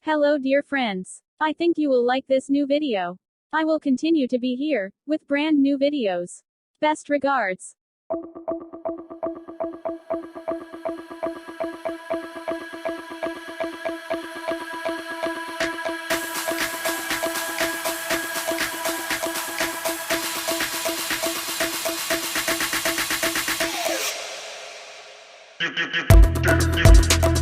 Hello dear friends. I think you will like this new video. I will continue to be here, with brand new videos. Best regards. You